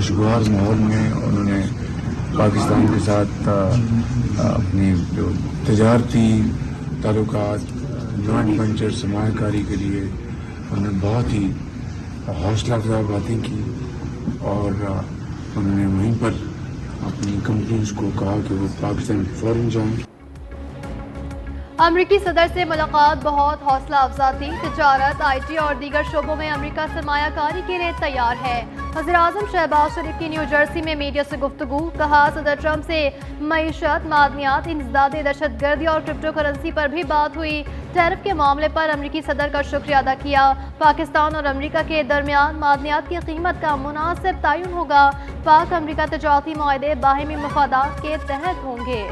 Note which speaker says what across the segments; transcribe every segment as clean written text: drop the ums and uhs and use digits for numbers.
Speaker 1: खुशगवार माहौल में उन्होंने पाकिस्तान के साथ अपनी जो तजारती ताल्लुकात जॉइंट वेंचर सरमायाकारी के लिए उन्होंने बहुत ही हौसला अफजा बातें की और उन्होंने वहीं पर अपनी कंपनीज को कहा कि वो पाकिस्तान फ़ौरन जाएं।
Speaker 2: अमरीकी सदर से मुलाकात बहुत हौसला अफजा थी। तिजारत, IT और दीगर शोबों में अमरीका सरमायाकारी के लिए तैयार है। वज़ीर-ए-आज़म शहबाज शरीफ की न्यू जर्सी में मीडिया से गुफ्तगू। कहा, सदर ट्रंप से मईशत, मादनियात, इंसदाद, दहशतगर्दी और क्रिप्टो करेंसी पर भी बात हुई। टैरिफ के मामले पर अमरीकी सदर का शुक्रिया अदा किया। पाकिस्तान और अमरीका के दरमियान मादनियात की कीमत का मुनासिब तयन होगा। पाक अमरीका तजारती मुआहदे बाहिमी मफादात के तहत होंगे।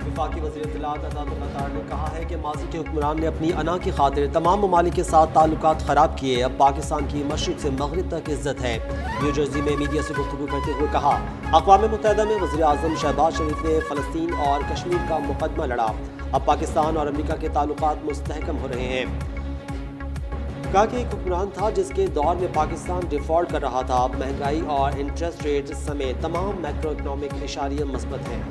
Speaker 3: वफाकी वज़ीर इत्तलात अज़ादुल्लाह तार ने कहा है कि माजी के हुक्मरान ने अपनी अना की खातिर तमाम ममालिक के साथ ताल्लुकात ख़राब किए। अब पाकिस्तान की मशरिक़ से मगरिब तक इज्जत है। न्यू जर्सी में मीडिया से गुफ्तगू करते हुए कहा, अक़वाम मुत्तहिदा में वज़ीर-ए-आज़म शहबाज शरीफ ने फ़लस्तीन और कश्मीर का मुक़दमा लड़ा। अब पाकिस्तान और अमरीका के ताल्लुकात मुस्तहकम हो रहे हैं। कहा कि एक हुक्मरान था जिसके दौर में पाकिस्तान डिफ़ॉल्ट कर रहा था। अब महंगाई और इंटरेस्ट रेट समेत तमाम मैक्रो इकनॉमिक इशारे मस्बत हैं।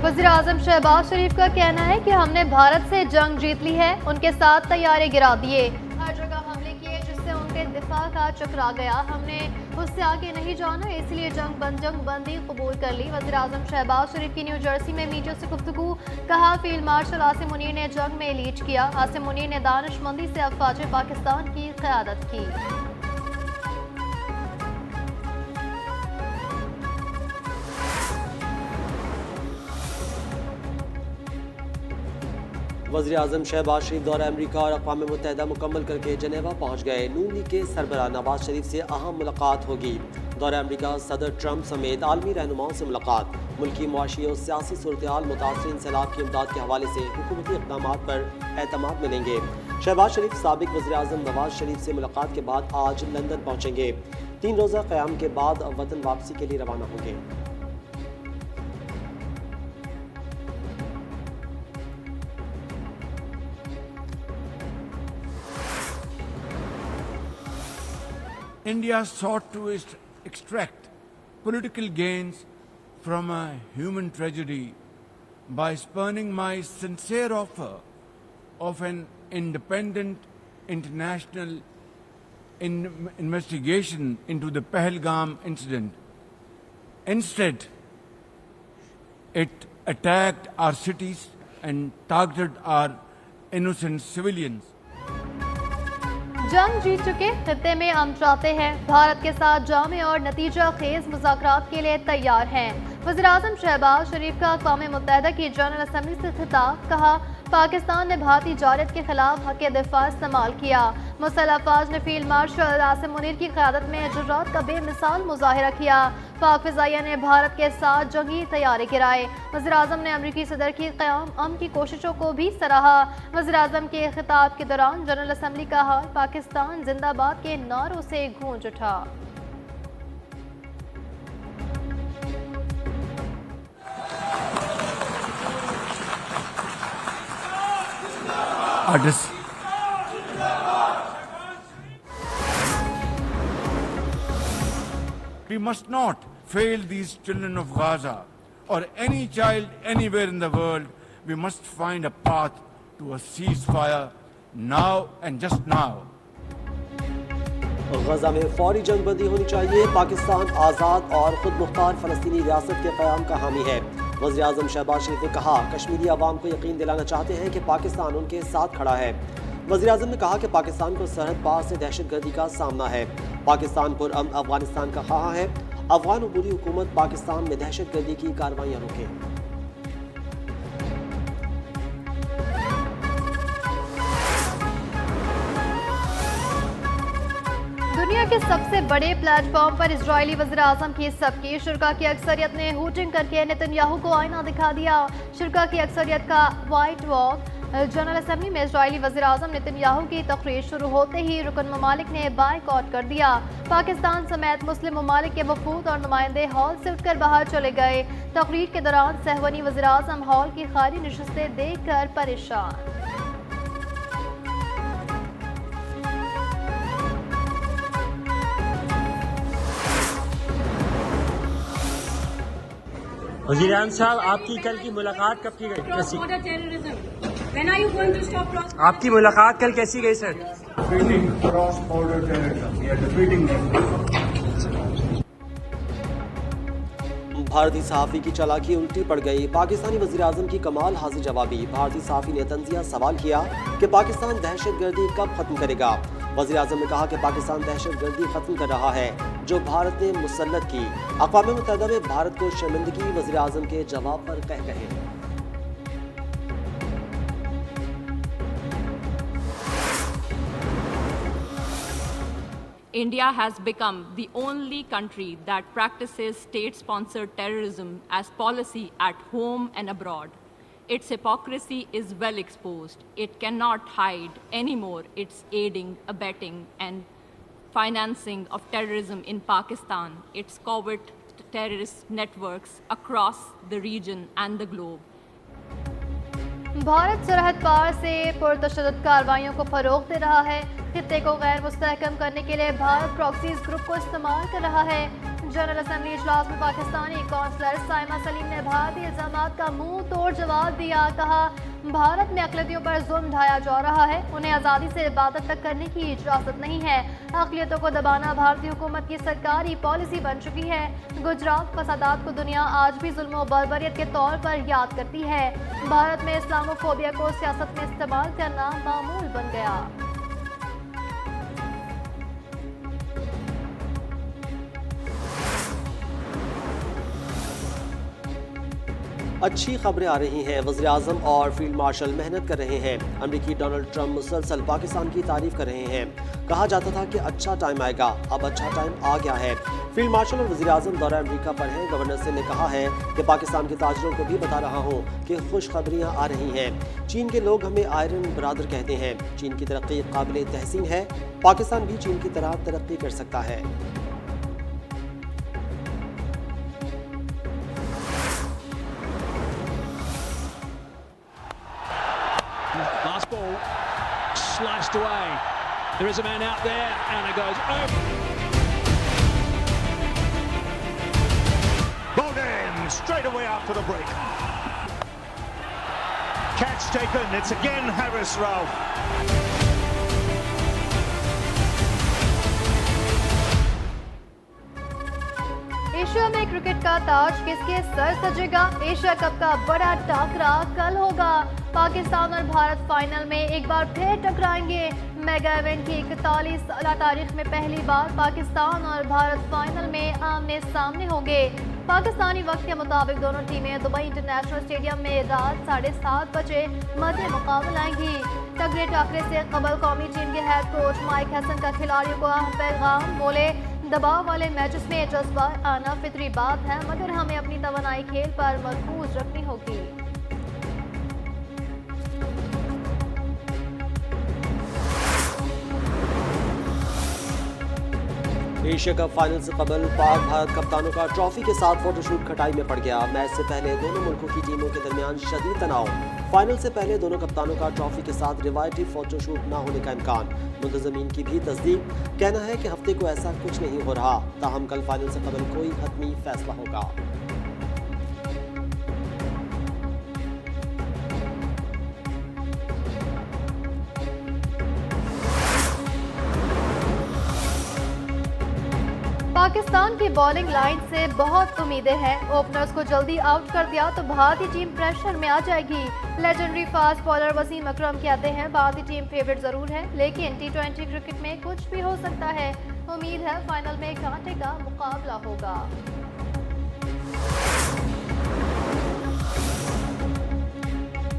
Speaker 2: वज़ीर-ए-आज़म शहबाज शरीफ का कहना है कि हमने भारत से जंग जीत ली है। उनके साथ तैयारे गिरा दिए, हर जगह हमले किए जिससे उनके दिफा का चकरा गया। हमने उससे आगे नहीं जाना, इसलिए जंग बंदी कबूल कर ली। वज़ीर-ए-आज़म शहबाज शरीफ की न्यू जर्सी में मीडिया से गुफ्तगू। कहा, फील्ड मार्शल आसिम मुनीर ने जंग में लीड किया। आसिम मुनीर ने दानिशमंदी से अफवाज पाकिस्तान की क़यादत की।
Speaker 3: वज़ीर-ए-आज़म शहबाज शरीफ दौरा अमरीका और अक़वाम मुत्तहिदा मुकम्मल करके जनेवा पहुँच गए। नून लीग के सरबराह नवाज शरीफ से अहम मुलाकात होगी। दौरा अमरीका सदर ट्रंप समेत आलमी रहनुमाओं से मुलाकात। मुल्की मुआशी और सियासी सूरत-ए-हाल, मुतासरीन सैलाब की इमदाद के हवाले से हुकूमती इक़दामात पर एतमाद मिलेंगे। शहबाज शरीफ साबिक वज़ीर-ए-आज़म नवाज शरीफ से मुलाकात के बाद आज लंदन पहुँचेंगे। 3 रोज़ा क़याम के बाद वतन वापसी के लिए रवाना होंगे।
Speaker 4: India sought to extract political gains from a human tragedy by spurning my sincere offer of an independent international investigation into the Pahalgam incident. Instead, it attacked our cities and targeted our innocent civilians.
Speaker 2: जंग जीत चुके खित्ते में हम चाहते हैं भारत के साथ जामे और नतीजा खेज मुज़ाकरात के लिए तैयार हैं। वज़ीर-ए-आज़म शहबाज शरीफ का अक़वाम मुत्तहिदा की जनरल असम्बली से खिताब। कहा, पाकिस्तान ने भारतीय जारत के खिलाफ हक़ दिफ़ा इस्तेमाल किया। मुसल्लह अफ़वाज ने फील्ड मार्शल आसिम मुनीर की क़यादत में जुर्रात का बेमिसाल मुज़ाहिरा किया। पाक फ़िज़ाइया ने भारत के साथ जंगी तैयारे गिराए। वज़ीर-ए-आज़म ने अमरीकी सदर की क़याम अमन की कोशिशों को भी सराहा। वज़ीर-ए-आज़म के खिताब के दौरान जनरल असम्बली का हाल पाकिस्तान जिंदाबाद के नारों से गूंज उठा।
Speaker 4: We must not fail these children of Gaza or any child anywhere in the world. We must find a path to a ceasefire now and just now.
Speaker 3: गजा में फौरी जंग बंदी होनी चाहिए। पाकिस्तान आज़ाद और खुद मुख्तार फ़लस्तीनी रियासत के क़याम का हामी है। वज़ीर-ए-आज़म शहबाज शरीफ ने कहा, कश्मीरी अवाम को यकीन दिलाना चाहते हैं कि पाकिस्तान उनके साथ खड़ा है। वज़ीर-ए-आज़म ने कहा कि पाकिस्तान को सरहद पार से दहशतगर्दी का सामना है। पाकिस्तान पुरअमन अफगानिस्तान का ख़्वाह है। अफगान अबूरी हुकूमत पाकिस्तान में दहशतगर्दी की कार्रवाइयाँ रोके।
Speaker 2: दुनिया के सबसे बड़े प्लेटफॉर्म पर इजरायली वज़ीर-ए-आज़म की सबकी शुरा की अक्सरियत ने हूटिंग करके नेतन्याहू को आईना दिखा दिया। शुरा की अक्सरियत का व्हाइट वॉक जनरल असम्बली में इजरायली वज़ीर-ए-आज़म नेतन्याहू की तकरीर शुरू होते ही रुकन ममालिक ने बायकॉट कर दिया। पाकिस्तान समेत मुस्लिम ममालिक के वफूद और नुमाइंदे हॉल से उठकर बाहर चले गए। तकरीर के दौरान सहवनी वज़ीर-ए-आज़म हॉल की खाली नशिस्तें देखकर परेशान।
Speaker 5: वज़ीर-ए-आज़म साहब, आपकी कल की मुलाकात कब की गई? कैसी? आपकी मुलाकात कल कैसी गई सर?
Speaker 3: भारतीय सहाफ़ी की चालाकी उल्टी पड़ गई। पाकिस्तानी वज़ीर-ए-आज़म की कमाल हाजिर जवाबी। भारतीय सहाफ़ी ने तंज़िया सवाल किया कि पाकिस्तान दहशतगर्दी कब ख़त्म करेगा। वज़ीर-ए-आज़म ने कहा कि पाकिस्तान दहशतगर्दी ख़त्म कर रहा है जो भारत ने मुसल्लत की। अक़वाम मुत्तहिदा में भारत को शर्मिंदगी, वज़ीर-ए-आज़म के जवाब पर कह कहे।
Speaker 6: India has become the only country that practices state-sponsored terrorism as policy at home and abroad. Its hypocrisy is well exposed. It cannot hide anymore its aiding, abetting, and financing of terrorism in Pakistan, its covert terrorist networks across the region and the globe.
Speaker 2: Bharat सरहद पार से पुरतशद्दुद कार्रवाइयों को फरोग दे रहा है। खित्ते को गैर मुस्तहकम करने के लिए भारत प्रॉक्सीज ग्रुप को इस्तेमाल कर रहा है। जनरल असम्बली इजलास में पाकिस्तानी कौंसलर साइमा सलीम ने भारतीय इल्जामात का मुंह तोड़ जवाब दिया। कहा, भारत में अक़लियतों पर जुल्म ढाया जा रहा है, उन्हें आज़ादी से इबादत तक करने की इजाज़त नहीं है। अक़लियतों को दबाना भारतीय हुकूमत की सरकारी पॉलिसी बन चुकी है। गुजरात फसादात को दुनिया आज भी जुल्म और बर्बरियत के तौर पर याद करती है। भारत में इस्लामोफोबिया को सियासत में इस्तेमाल करना मामूल बन गया।
Speaker 3: अच्छी खबरें आ रही हैं। वज़ीर-ए-आज़म और फील्ड मार्शल मेहनत कर रहे हैं। अमेरिकी डोनाल्ड ट्रंप मुसलसल पाकिस्तान की तारीफ कर रहे हैं। कहा जाता था कि अच्छा टाइम आएगा, अब अच्छा टाइम आ गया है। फील्ड मार्शल और वज़ीर-ए-आज़म दौरा अमेरिका पर हैं। गवर्नर से ने कहा है कि पाकिस्तान के ताजरों को भी बता रहा हूँ कि खुशखबरियाँ आ रही हैं। चीन के लोग हमें आयरन ब्रादर कहते हैं। चीन की तरक्की काबिल तहसीन है। पाकिस्तान भी चीन की तरह तरक्की कर सकता है।
Speaker 7: Last ball sliced away. There is a man out there and it goes over.
Speaker 8: Bowden straight away after the break. Catch taken. It's again Harris Ralph.
Speaker 2: Asia में क्रिकेट का ताज किसके सर सजेगा? एशिया कप का बड़ा टाकरा कल होगा। पाकिस्तान और Bharat final में एक बार फिर टकराएंगे। मेगा इवेंट की 41 साल तारीख में पहली बार पाकिस्तान और भारत फाइनल में आमने सामने होंगे। पाकिस्तानी वक्त के मुताबिक दोनों टीमें दुबई इंटरनेशनल स्टेडियम में रात 7:30 बजे मध्य मुकाबला आएंगी। तगड़े टाकरे से कबल कौमी टीम के हेड कोच माइक हसन का खिलाड़ियों को पैगाम, बोले, दबाव वाले मैचेस में जज्बा आना फितरी बात है, मगर हमें अपनी तवानाई खेल पर मरकूज रखनी होगी।
Speaker 3: एशिया कप फाइनल से कबल पाक भारत कप्तानों का ट्रॉफी के साथ फोटोशूट खटाई में पड़ गया। मैच से पहले दोनों मुल्कों की टीमों के दरमियान शदीद तनाव। फाइनल से पहले दोनों कप्तानों का ट्रॉफी के साथ रिवायती फोटोशूट न होने का इम्कान। मुंतज़मीन की भी तस्दीक। कहना है कि हफ्ते को ऐसा कुछ नहीं हो रहा। ताहम कल फाइनल से कबल कोई हतमी फैसला होगा।
Speaker 2: पाकिस्तान की बॉलिंग लाइन से बहुत उम्मीदें हैं। ओपनर्स को जल्दी आउट कर दिया तो भारतीय टीम प्रेशर में आ जाएगी। लेजेंडरी फास्ट बॉलर वसीम अकरम कहते हैं, भारतीय टीम फेवरेट जरूर है, लेकिन T20 क्रिकेट में कुछ भी हो सकता है। उम्मीद है फाइनल में कांटे का मुकाबला होगा।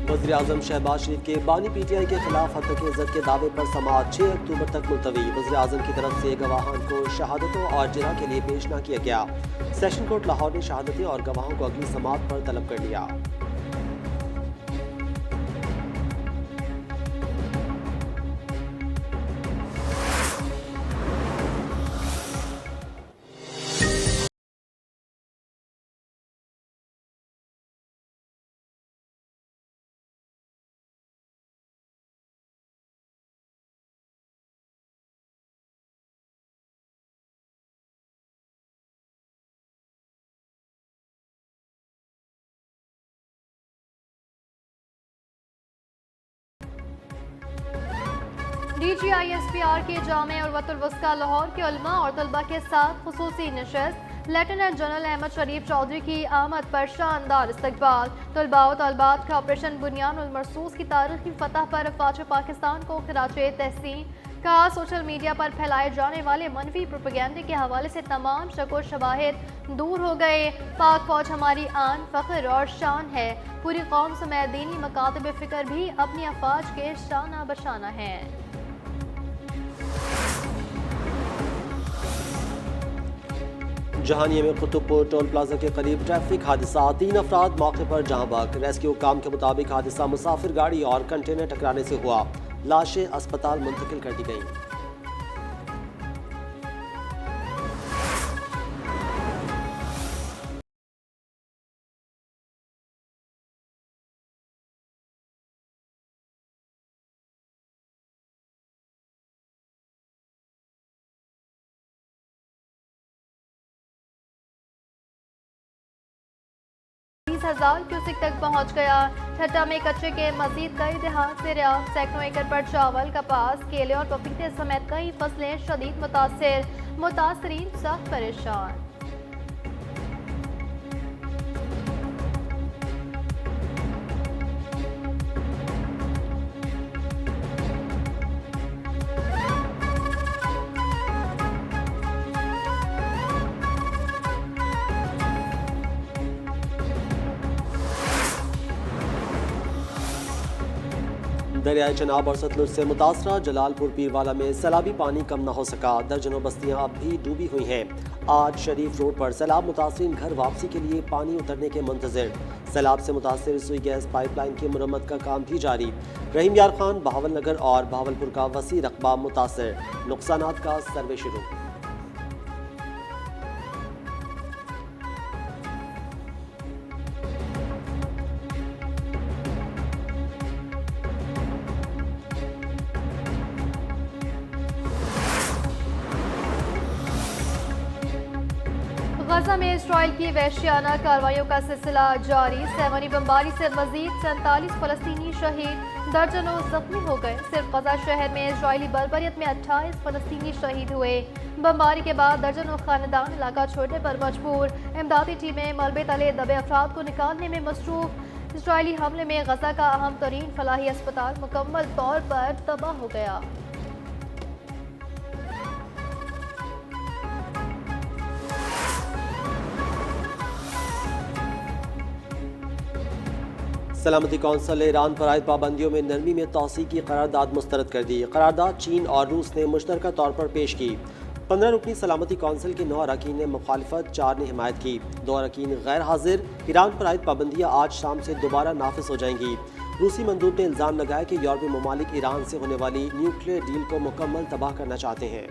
Speaker 3: वज़ीर-ए-आज़म शहबाज शरीफ के बानी PTI के खिलाफ हत्या की इज्जत के दावे पर समाअत 6 अक्टूबर तक मुलतवी। वज़ीर-ए-आज़म की तरफ से गवाहान को शहादतों और जिरा के लिए पेश न किया गया। सेशन कोर्ट लाहौर ने शहादतें और गवाहों को अगली समाअत पर तलब कर लिया।
Speaker 2: DGISPR के जामे उर्वतुल वस्का लाहौर के उलमा और तलबा के साथ खुसूसी नशस्त। लेफ्टिनेंट जनरल अहमद शरीफ चौधरी की आमद पर शानदार इस्तकबाल। तलबा व तलबात का ऑपरेशन बुनियान उल मरसूस की तारीखी फतह पर फौज पाकिस्तान को खिराजे तहसीन। कहा, सोशल मीडिया पर फैलाए जाने वाले मनफी प्रोपेगेंडे के हवाले से तमाम शक व शवाहिद दूर हो गए। पाक फौज हमारी आन, फ़ख्र और शान है। पूरी कौम समेत दीनी मकातब फ़िक्र भी अपनी अफवाज के शाना बशाना है।
Speaker 3: जहानिया में कुतुबपुर टोल प्लाजा के करीब ट्रैफिक हादसा, 3 अफराद मौके पर जहां बाग। रेस्क्यू काम के मुताबिक हादसा मुसाफिर गाड़ी और कंटेनर टकराने से हुआ। लाशें अस्पताल मुंतकिल कर दी गईं।
Speaker 2: क्यूसिक तक पहुंच गया। ठट्टा में कच्चे के मजीद कई देहात से रियाव। सैकड़ों एकड़ पर चावल, कपास, केले और पपीते समेत कई फसलें शदीद मुतासिर। मुतासरीन सख्त परेशान।
Speaker 3: दरियाए चनाब और सतलुज से मुतासरा जलालपुर पीरवाला में सैलाबी पानी कम न हो सका। दर्जनों बस्तियां अब भी डूबी हुई हैं। आज शरीफ रोड पर सैलाब मुतासरीन घर वापसी के लिए पानी उतरने के मुंतज़िर। सैलाब से मुतासर सुई गैस पाइपलाइन की मुरम्मत का काम भी जारी। रहीम यार खान, बहावल नगर और बहावलपुर का वसी रकबा मुतासर। नुकसानात का सर्वे शुरू।
Speaker 2: गजा में इसराइल की वहशियाना कार्रवाइयों का सिलसिला जारी। सेवनी बमबारी से मजीद 47 फलस्तीनी शहीद, दर्जनों जख्मी हो गए। सिर्फ गजा शहर में इसराइली बर्बरियत में 28 फलस्तीनी शहीद हुए। बमबारी के बाद दर्जनों खानदान इलाका छोड़ने पर मजबूर। इमदादी टीमें मलबे तले दबे अफराद को निकालने में मसरूफ। इसराइली हमले में गजा का अहम तरीन फलाही अस्पताल मुकम्मल तौर पर तबाह हो गया।
Speaker 3: सलामती कौंसिल ने ईरान पर आयद पाबंदियों में नरमी में तोसी की करारदाद मुस्तरद कर दी। करारदाद चीन और रूस ने मुश्तरका तौर पर पेश की। 15 रुकनी सलामती कौंसिल के 9 अरकान ने मुखालिफत, 4 ने हिमायत की, 2 अरकान गैर हाजिर। ईरान पर आयद पाबंदियाँ आज शाम से दोबारा नाफिज हो जाएंगी। रूसी मंदूब ने इल्ज़ाम लगाया कि यूरोपीय ममालिक ईरान से होने वाली न्यूक्लियर डील को मुकम्मल तबाह करना चाहते हैं।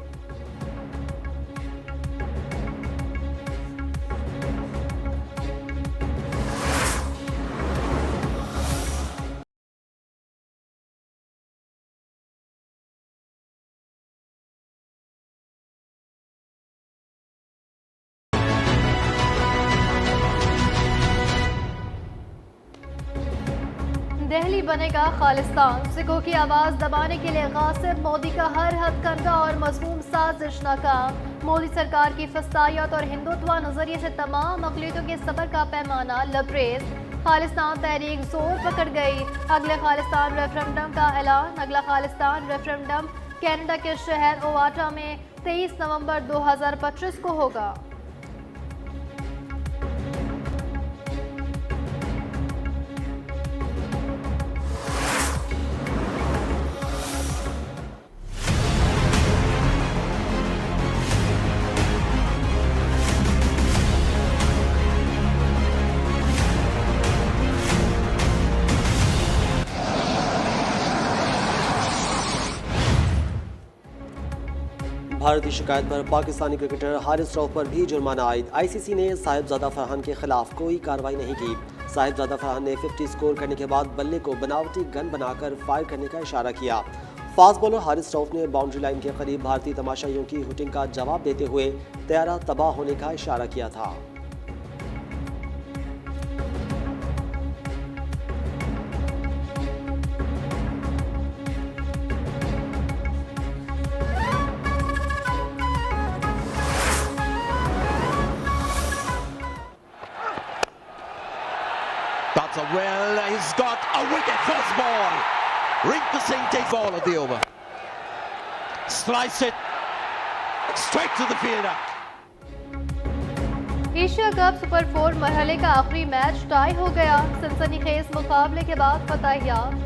Speaker 2: दिल्ली बनेगा खालिस्तान। सिखों की आवाज दबाने के लिए गासिब मोदी का हर हथकंडा और मजमूम साजिश नाकाम। मोदी सरकार की फस्तायत और हिंदुत्व नजरिए से तमाम अक़लियतों के सबर का पैमाना लबरेज। खालिस्तान तहरीक जोर पकड़ गई। अगले खालिस्तान रेफरेंडम का ऐलान। अगला खालिस्तान रेफरेंडम कनाडा के शहर ओवाटा में 23 नवंबर 2025 को होगा।
Speaker 3: भारतीय शिकायत पर पाकिस्तानी क्रिकेटर हारिस रऊफ पर भी जुर्माना आयद। आईसीसी ने साहिबजादा फरहान के खिलाफ कोई कार्रवाई नहीं की। साहिबजादा फरहान ने 50 स्कोर करने के बाद बल्ले को बनावटी गन बनाकर फायर करने का इशारा किया। फास्ट बॉलर हारिस रऊफ ने बाउंड्री लाइन के करीब भारतीय तमाशाइयों की हुटिंग का जवाब देते हुए तैयारा तबाह होने का इशारा किया था।
Speaker 9: Well, he's got a wicket first ball. Rinku Singh takes ball of the over. Slice it straight to the fielder.
Speaker 2: Asia cup super 4 मरहले का आखिरी मैच टाई हो गया। सनसनीखेज मुकाबले के बाद फतह याब।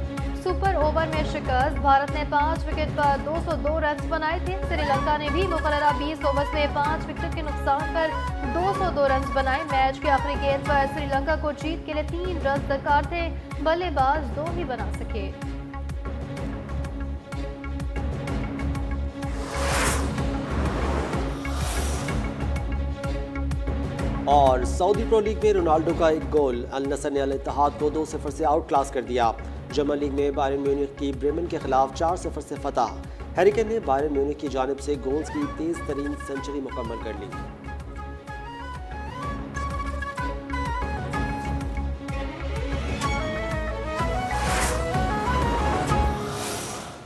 Speaker 2: सुपर ओवर में शिकस्त। भारत ने 5 विकेट पर 202 रन बनाए थे। श्रीलंका ने भी मुकर्ररा 20 ओवर में 5 विकेट के नुकसान पर 202 रन बनाए। मैच के आखिरी गेंद पर श्रीलंका को जीत के लिए 3 रन दरकार थे। बल्लेबाज 2 ही बना सके।
Speaker 3: और सऊदी प्रो लीग में रोनाल्डो का एक गोल। अल नसर ने अल इत्तेहाद को 2-0 से आउट क्लास कर दिया। जर्मन लीग में बायरन म्यूनिख की ब्रेमेन के खिलाफ 4-0 से फतह। हैरी केन ने बायरन म्यूनिख की जानिब से गोल्स की तेज तरीन सेंचुरी मुकम्मल कर ली।